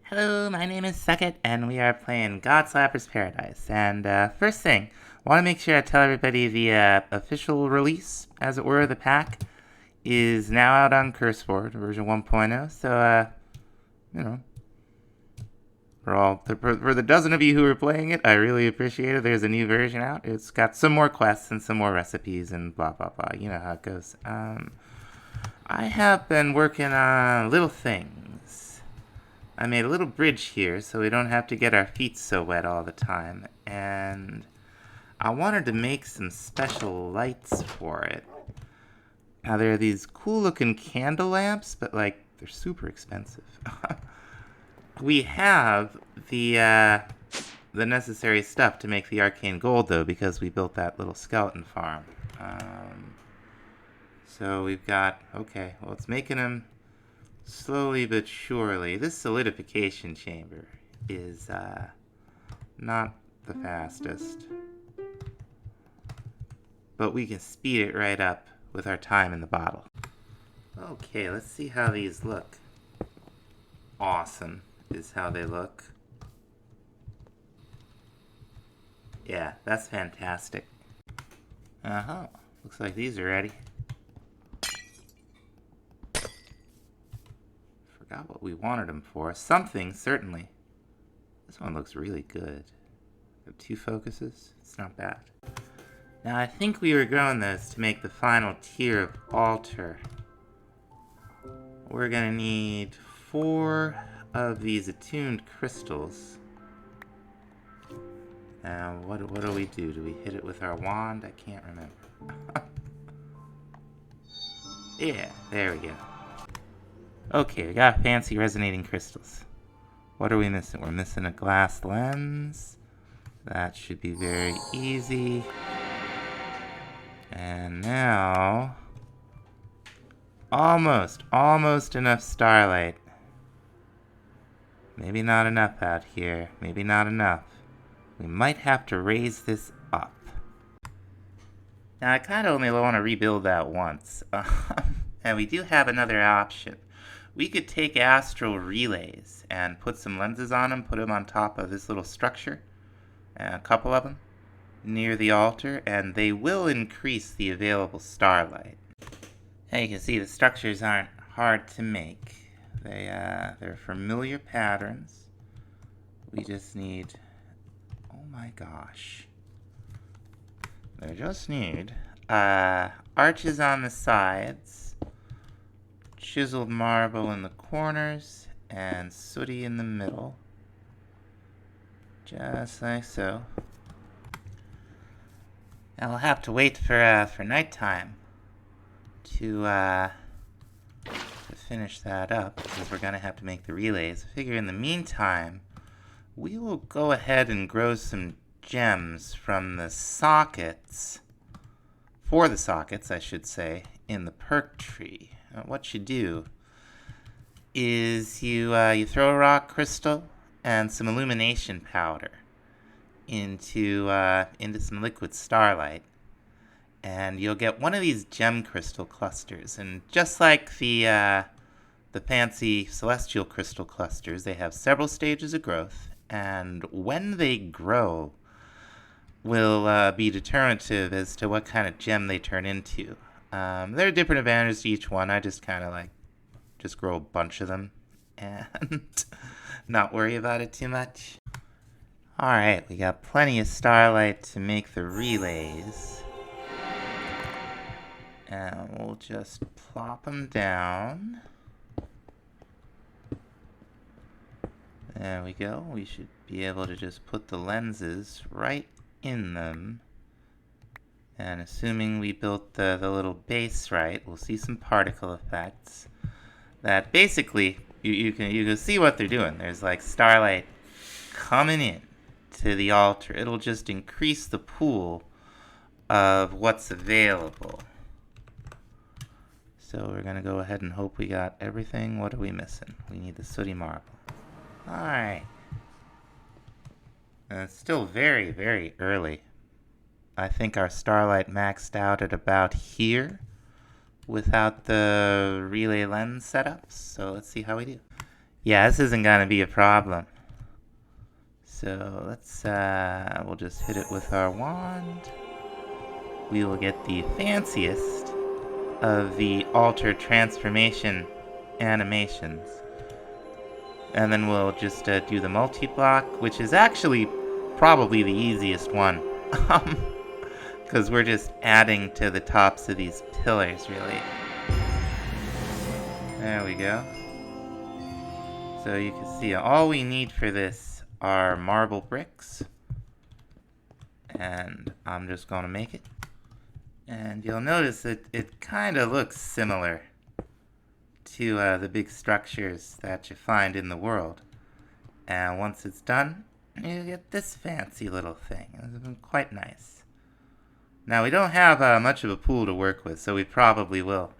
Hello, my name is Suckit, and we are playing Godslapper's Paradise. And first thing, I want to make sure I tell everybody the official release, as it were, the pack, is now out on CurseBoard, version 1.0. So, you know, for the dozen of you who are playing it, I really appreciate it. There's a new version out. It's got some more quests and some more recipes and blah, blah, blah. You know how it goes. I have been working on little things. I made a little bridge here so we don't have to get our feet so wet all the time. And I wanted to make some special lights for it. Now, there are these cool looking candle lamps, but like, they're super expensive. We have the necessary stuff to make the arcane gold, though, because we built that little skeleton farm. So we've got, okay, well, it's making them slowly but surely. This solidification chamber is not the fastest, but we can speed it right up with our time in the bottle. Okay, let's see how these look. Awesome is how they look. Yeah, that's fantastic. Uh-huh. Looks like these are ready. Forgot what we wanted them for. Something, certainly. This one looks really good. Got 2 focuses. It's not bad. Now, I think we were growing those to make the final tier of altar. We're gonna need 4 of these attuned crystals. Now, what do we do? Do we hit it with our wand? I can't remember. Yeah, there we go. Okay, we got fancy resonating crystals. What are we missing? We're missing a glass lens. That should be very easy. And now, almost enough starlight. Maybe not enough out here. Maybe not enough. We might have to raise this up. Now, I kind of only want to rebuild that once. And we do have another option. We could take astral relays and put some lenses on them, put them on top of this little structure, a couple of them, near the altar, and they will increase the available starlight. Now you can see the structures aren't hard to make. They're familiar patterns. We just need, oh my gosh. They just need arches on the sides, chiseled marble in the corners, and sooty in the middle. Just like so. Now we'll have to wait for nighttime to finish that up, because we're gonna have to make the relays. I figure in the meantime, we will go ahead and grow some gems from the sockets, for the sockets, I should say, in the perk tree. What you do is you throw a rock crystal and some illumination powder into some liquid starlight, and you'll get one of these gem crystal clusters. And just like the fancy celestial crystal clusters, they have several stages of growth, and when they grow will be determinative as to what kind of gem they turn into. There are different advantages to each one. I just kind of just grow a bunch of them and not worry about it too much. Alright, we got plenty of starlight to make the relays. And we'll just plop them down. There we go. We should be able to just put the lenses right in them. And assuming we built the little base right, we'll see some particle effects that basically you can see what they're doing. There's like starlight coming in to the altar. It'll just increase the pool of what's available. So we're gonna go ahead and hope we got everything. What are we missing? We need the sooty marble. Alright. And it's still very, very early. I think our starlight maxed out at about here without the relay lens setups. So let's see how we do. Yeah, this isn't gonna be a problem. So let's, we'll just hit it with our wand. We will get the fanciest of the alter transformation animations. And then we'll just do the multi-block, which is actually probably the easiest one. Because we're just adding to the tops of these pillars, really. There we go. So you can see all we need for this are marble bricks. And I'm just going to make it. And you'll notice that it kind of looks similar to the big structures that you find in the world. And once it's done, you get this fancy little thing. It's quite nice. Now we don't have much of a pool to work with, so we probably will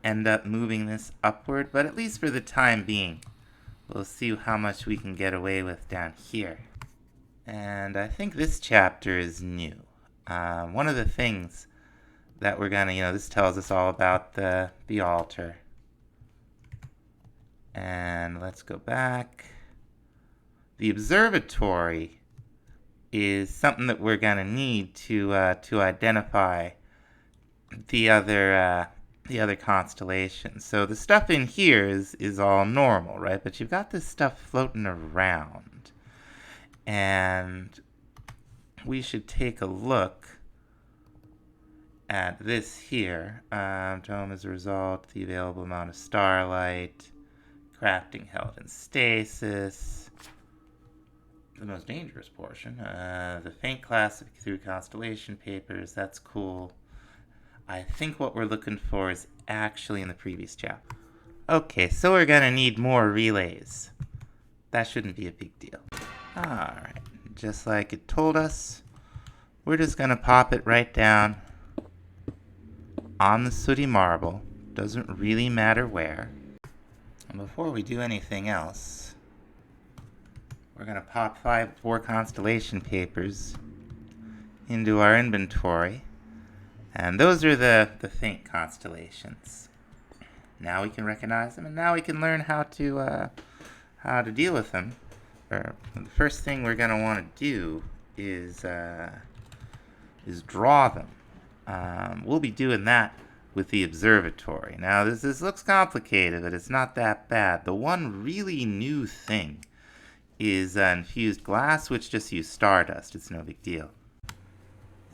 end up moving this upward, but at least for the time being, we'll see how much we can get away with down here. And I think this chapter is new. One of the things that we're gonna, this tells us all about the altar. And let's go back. The observatory is something that we're gonna need to identify the other constellations. So the stuff in here is all normal, right? But you've got this stuff floating around, and we should take a look at this here. Dome as a result, the available amount of starlight, crafting held in stasis. The most dangerous portion, the faint classic through constellation papers. That's cool. I think what we're looking for is actually in the previous chapter. Okay, so we're gonna need more relays. That shouldn't be a big deal. Alright, just like it told us, we're just gonna pop it right down on the sooty marble. Doesn't really matter where. And before we do anything else, we're gonna pop 4 constellation papers into our inventory. And those are the faint constellations. Now we can recognize them, and now we can learn how to deal with them. The first thing we're gonna want to do is draw them. We'll be doing that with the observatory. Now this looks complicated, but it's not that bad. The one really new thing is infused glass, which just uses stardust. It's no big deal.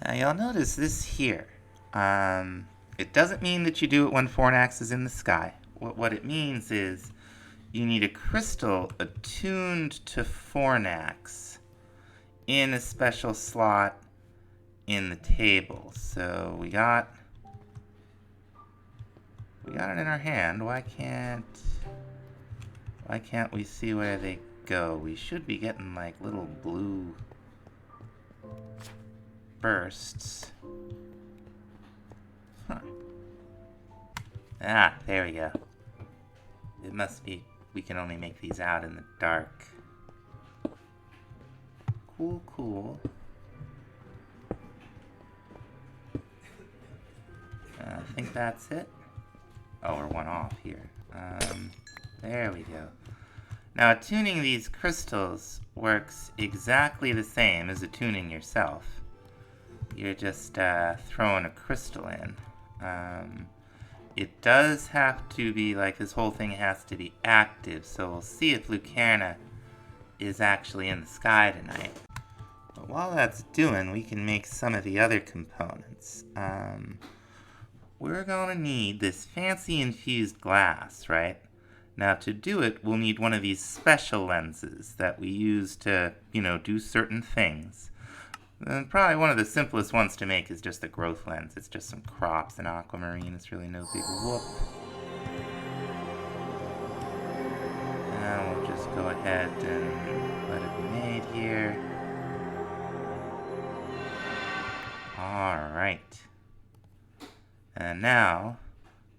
Now you'll notice this here. It doesn't mean that you do it when Fornax is in the sky. What it means is you need a crystal attuned to Fornax in a special slot in the table. So we got it in our hand. Why can't we see where they go? We should be getting like little blue bursts. Huh. Ah, there we go. It must be we can only make these out in the dark. Cool. I think that's it. Oh, we're one off here. There we go. Now, attuning these crystals works exactly the same as attuning yourself. You're just throwing a crystal in. It does have to be, like, this whole thing has to be active, so we'll see if Lucerna is actually in the sky tonight. But while that's doing, we can make some of the other components. We're going to need this fancy infused glass, right? Now, to do it, we'll need one of these special lenses that we use to, do certain things. And probably one of the simplest ones to make is just a growth lens. It's just some crops and aquamarine. It's really no big whoop. Now we'll just go ahead and let it be made here. Alright. And now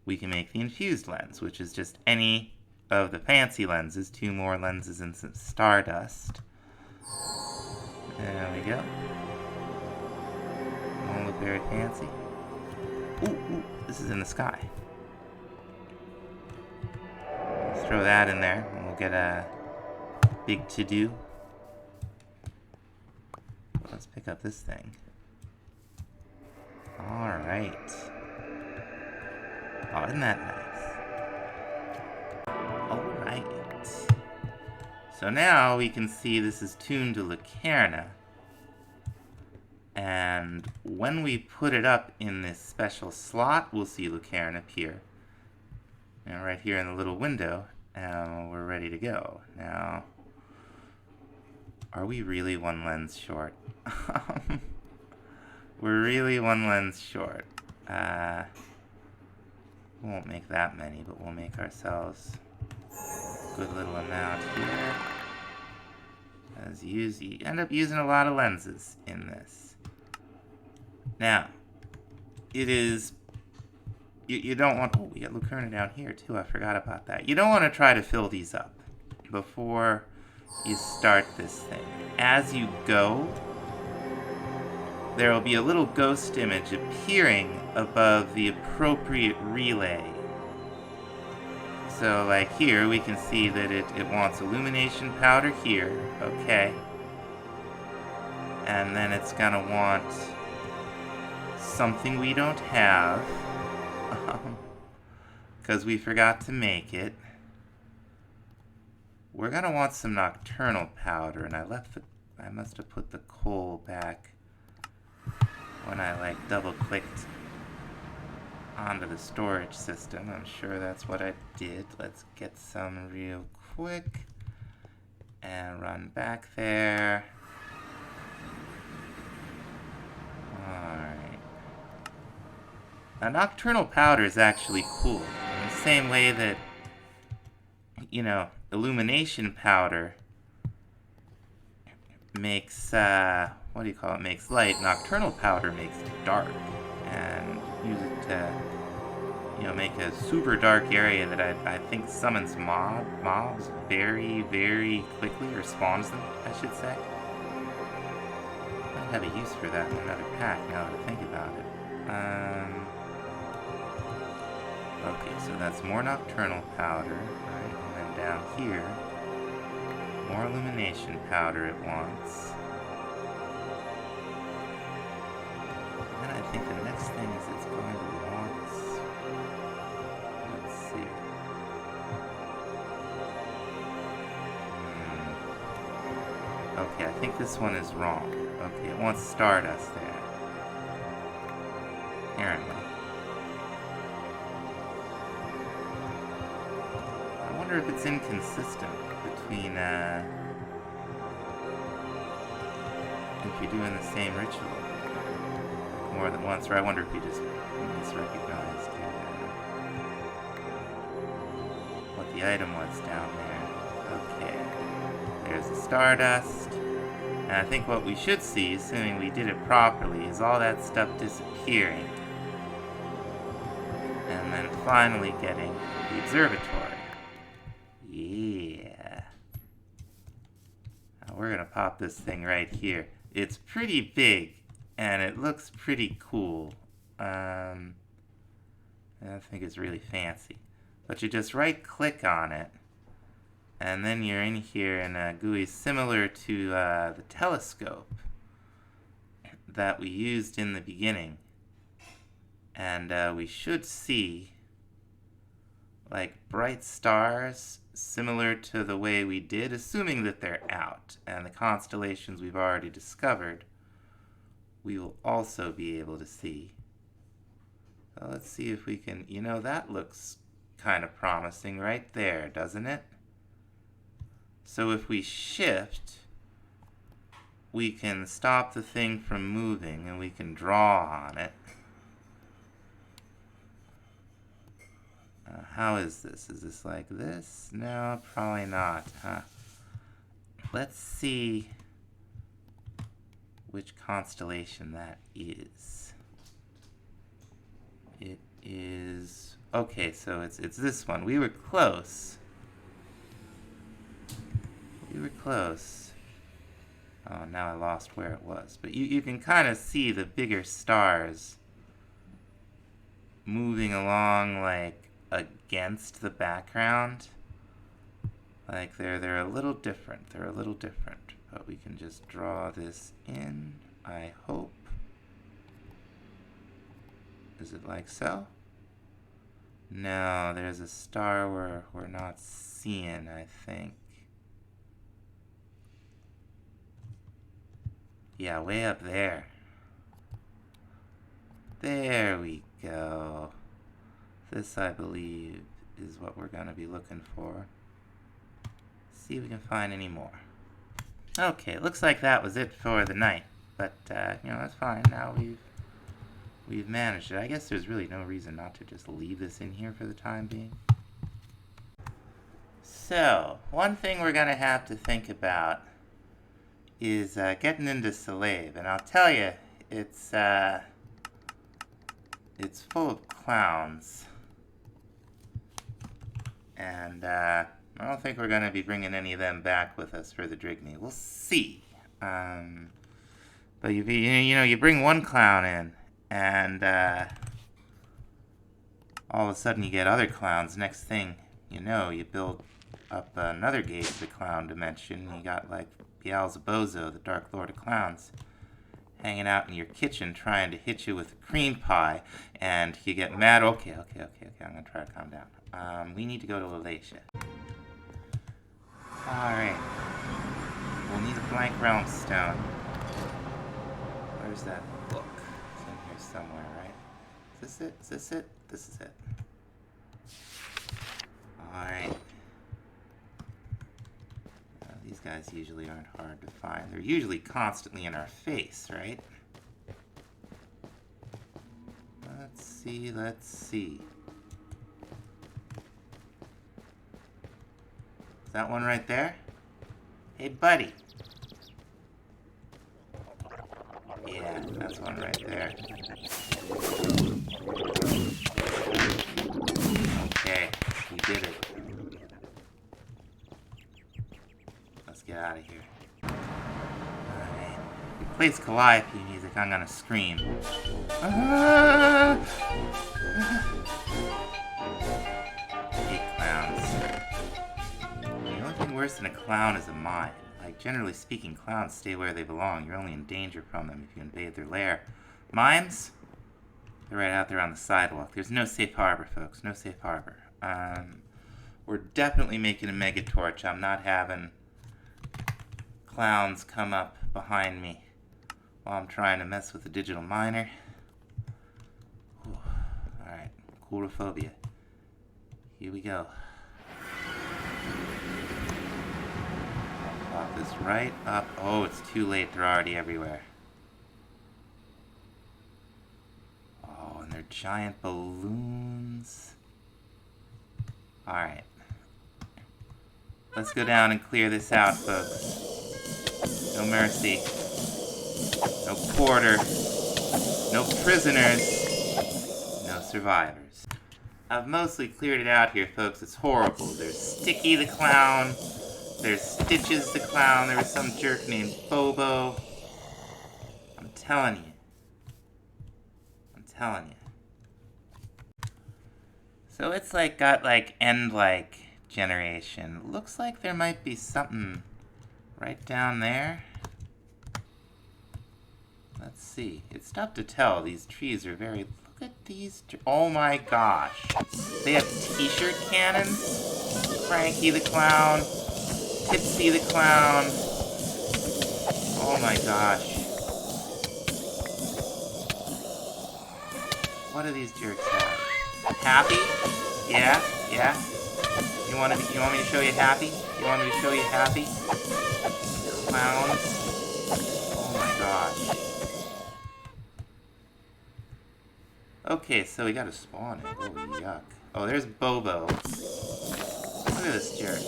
we can make the infused lens, which is just any of the fancy lenses, 2 more lenses and some stardust. There we go. Won't look very fancy. Ooh, this is in the sky. Let's throw that in there, and we'll get a big to-do. Let's pick up this thing. Alright. Oh, isn't that nice? Alright. So now we can see this is tuned to Lucarna. And when we put it up in this special slot, we'll see Lucarna appear. And right here in the little window, and we're ready to go. Now, are we really one lens short? We're really one lens short. We won't make that many, but we'll make ourselves a good little amount here. As you end up using a lot of lenses in this. Now, it is... You don't want... Oh, we got Lucarna down here, too. I forgot about that. You don't want to try to fill these up before you start this thing. As you go, there will be a little ghost image appearing above the appropriate relay. So, like here, we can see that it wants illumination powder here. Okay. And then it's gonna want something we don't have. Because we forgot to make it. We're gonna want some nocturnal powder, and I must have put the coal back when I like double clicked onto the storage system. I'm sure that's what I did. Let's get some real quick and run back there. Alright. Now, nocturnal powder is actually cool. In the same way that, you know, illumination powder makes, what do you call it? Makes light. Nocturnal powder makes dark. And use it to, you know, make a super dark area that I think summons mobs very, very quickly, or spawns them, I should say. Might have a use for that in another pack now that I think about it. Okay, so that's more nocturnal powder, right? And then down here, more illumination powder it wants. And then I think the next thing is it's going to want... Let's see. Okay, I think this one is wrong. Okay, it wants Stardust there. Apparently. I wonder if it's inconsistent between, if you're doing the same ritual more than once, or I wonder if you just misrecognized what the item was down there. Okay. There's the Stardust. And I think what we should see, assuming we did it properly, is all that stuff disappearing. And then finally getting the observatory. Yeah. Now we're gonna pop this thing right here. It's pretty big, and it looks pretty cool. I think it's really fancy. But you just right-click on it, and then you're in here in a GUI similar to the telescope that we used in the beginning. And we should see like bright stars similar to the way we did, assuming that they're out. And the constellations we've already discovered, we will also be able to see. So let's see if we can, you know, that looks kind of promising right there, doesn't it? So if we shift, we can stop the thing from moving and we can draw on it. How is this? Is this like this? No, probably not, huh? Let's see which constellation that is. It is... Okay, so it's this one. We were close. We were close. Oh, now I lost where it was. But you can kind of see the bigger stars moving along, like, against the background. Like they're a little different. They're a little different. But we can just draw this in, I hope. Is it like so? No, there's a star we're not seeing, I think. Yeah, way up there. There we go. This, I believe, is what we're going to be looking for. See if we can find any more. Okay, looks like that was it for the night. But, you know, that's fine. Now we've managed it. I guess there's really no reason not to just leave this in here for the time being. So, one thing we're going to have to think about is getting into Slave. And I'll tell you, it's full of clowns. And I don't think we're going to be bringing any of them back with us for the Drigny. We'll see. But you bring one clown in, and all of a sudden you get other clowns. Next thing you know, you build up another gate of the clown dimension. You got like Beelzebozo, the Dark Lord of Clowns, hanging out in your kitchen trying to hit you with a cream pie, and you get mad. Okay, I'm gonna try to calm down. We need to go to Lalatia. Alright. We'll need a blank realm stone. Where's that book? It's in here somewhere, right? Is this it? Is this it? This is it. Alright. These guys usually aren't hard to find. They're usually constantly in our face, right? Let's see. Is that one right there? Hey, buddy. Yeah, that's one right there. Okay, we did it. Let's get out of here. Alright. If he plays Calliope music, I'm gonna scream. Hate clowns. The only thing worse than a clown is a mime. Like, generally speaking, clowns stay where they belong. You're only in danger from them if you invade their lair. Mimes? They're right out there on the sidewalk. There's no safe harbor, folks. No safe harbor. We're definitely making a mega torch. I'm not having clowns come up behind me while I'm trying to mess with the digital miner. Alright, coulrophobia. Here we go. I'll pop this right up. Oh, it's too late. They're already everywhere. Oh, and they're giant balloons. Alright. Let's go down and clear this out, folks. No mercy. No quarter. No prisoners. No survivors. I've mostly cleared it out here, folks. It's horrible. There's Sticky the Clown. There's Stitches the Clown. There was some jerk named Bobo. I'm telling you. So it's like got like end like generation. Looks like there might be something right down there. Let's see. It's tough to tell. These trees are very... Look at these... Oh my gosh. They have t-shirt cannons. Frankie the Clown. Tipsy the Clown. Oh my gosh. What do these jerks have? Happy? Yeah? You want me to show you Happy? Clowns? Oh my gosh. Okay, so we gotta spawn it. Oh, yuck. Oh, there's Bobo. Look at this jerk.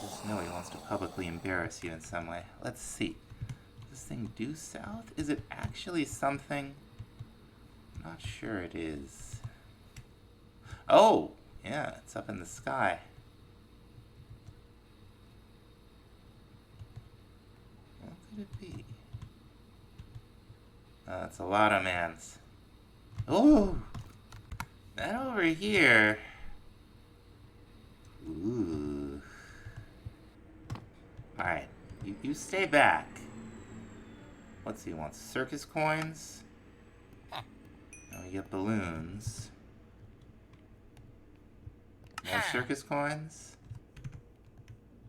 Just know he wants to publicly embarrass you in some way. Let's see. Does this thing due south? Is it actually something? Not sure it is. Oh! Yeah, it's up in the sky. What could it be? It's a lot of mans. Oh! That over here Alright, you stay back. Let's see, wants circus coins. Now we get balloons. More circus coins?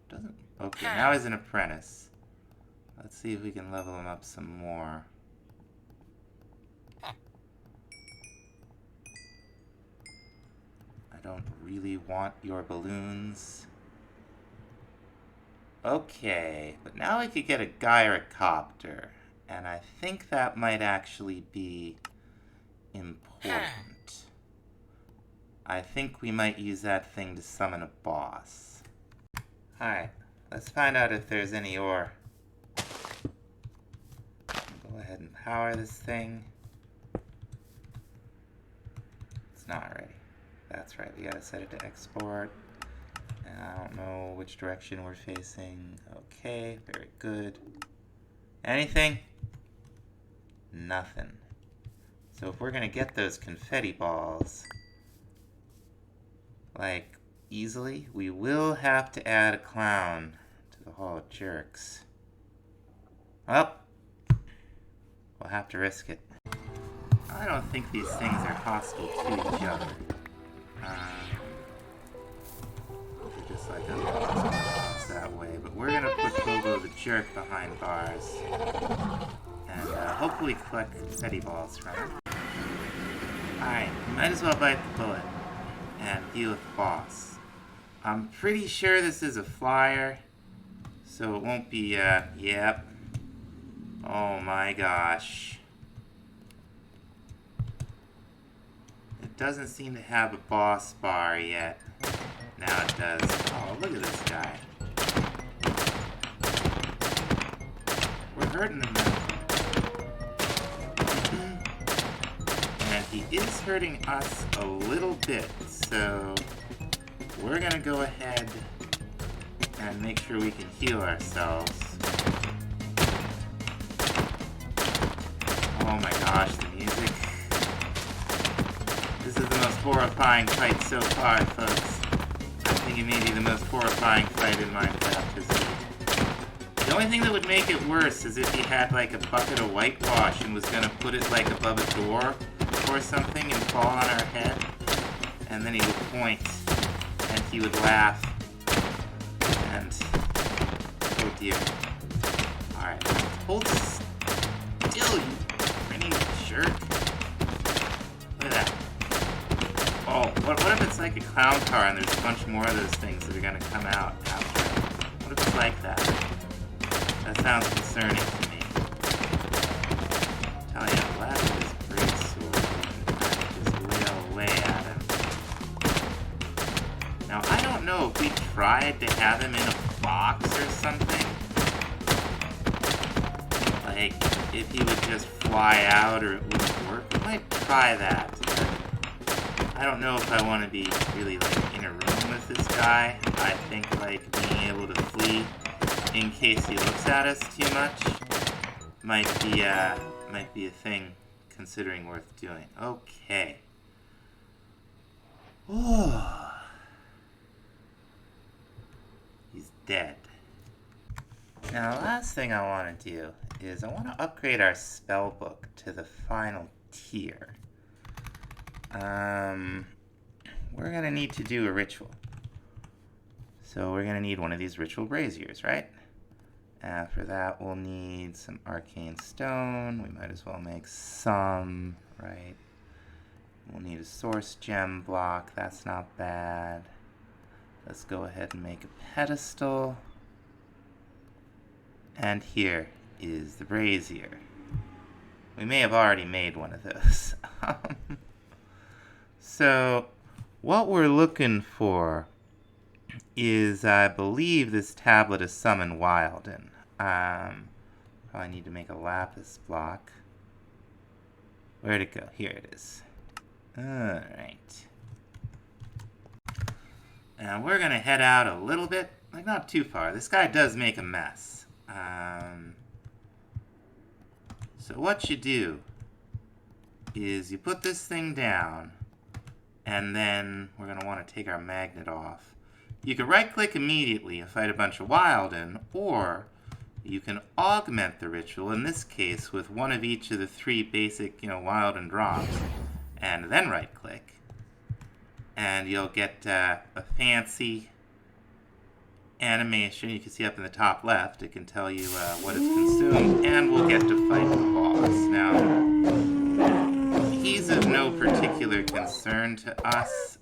Doesn't... Okay, now he's an apprentice. Let's see if we can level him up some more. I don't really want your balloons. Okay, but now I could get a gyrocopter, and I think that might actually be important. I think we might use that thing to summon a boss. Alright, let's find out if there's any ore. Go ahead and power this thing. It's not ready. That's right, we gotta set it to export. And I don't know which direction we're facing. Okay, very good. Anything? Nothing. So if we're gonna get those confetti balls, like, easily, we will have to add a clown to the Hall of Jerks. Well, we'll have to risk it. I don't think these things are hostile to each other. They're just like us that way. But we're gonna put Bobo the Jerk behind bars. And hopefully collect confetti balls from him. Alright, might as well bite the bullet and deal with the boss. I'm pretty sure this is a flyer, so it won't be, yep. Oh my gosh. It doesn't seem to have a boss bar yet. Now it does. Oh, look at this guy. We're hurting him now. And he is hurting us a little bit, so we're gonna go ahead and make sure we can heal ourselves. Oh my gosh, the music. This is the most horrifying fight so far, folks. I think it may be the most horrifying fight in Minecraft, isn't it? The only thing that would make it worse is if he had like a bucket of whitewash and was gonna put it like above a door or something and fall on our head. And then he would point and he would laugh. And oh dear. Alright, hold still, you grinning jerk. Look at that. Oh, what if it's like a clown car and there's a bunch more of those things that are gonna come out after? What if it's like that? That sounds concerning to me. Tell you, I'm glad with this great sword and just wail away at him. Now, I don't know if we tried to have him in a box or something. Like, if he would just fly out or it wouldn't work. We might try that. I don't know if I want to be really, like, in a room with this guy. I think, like, being able to flee in case he looks at us too much might be a thing considering worth doing. Okay. Oh. He's dead. Now, the last thing I want to do is I want to upgrade our spell book to the final tier. We're going to need to do a ritual. So we're going to need one of these ritual braziers, right? After that, we'll need some arcane stone. We might as well make some, right? We'll need a source gem block. That's not bad. Let's go ahead and make a pedestal. And here is the brazier. We may have already made one of those. So, what we're looking for is, I believe, this tablet of Summon Wilden. Probably need to make a lapis block. Where'd it go? Here it is. Alright. Now, we're going to head out a little bit. Like, not too far. This guy does make a mess. So what you do is you put this thing down, and then we're going to want to take our magnet off. You can right-click immediately and fight a bunch of Wilden, or you can augment the ritual, in this case, with one of each of the 3 basic, Wilden drops, and then right-click. And you'll get a fancy animation. You can see up in the top left, it can tell you what is consumed, and we'll get to fight the boss. Now, he's of no particular concern to us.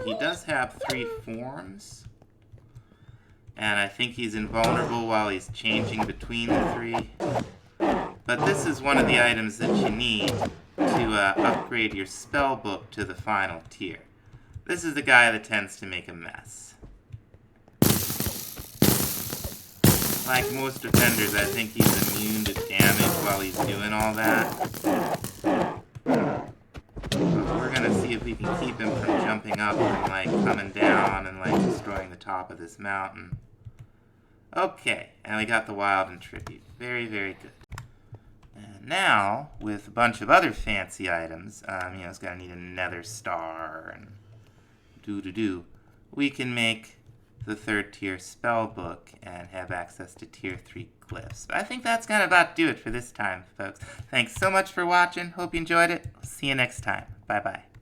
He does have 3 forms, and I think he's invulnerable while he's changing between the 3. But this is one of the items that you need to upgrade your spell book to the final tier. This is the guy that tends to make a mess. Like most defenders, I think he's immune to damage while he's doing all that. But we're gonna see if we can keep him from jumping up and coming down and destroying the top of this mountain. Okay, and we got the Wilden tribute. Very, very good. And now, with a bunch of other fancy items, it's gonna need a nether star and we can make the 3rd tier spell book and have access to tier 3 glyphs. But I think that's gonna about do it for this time, folks. Thanks so much for watching. Hope you enjoyed it. See you next time. Bye-bye.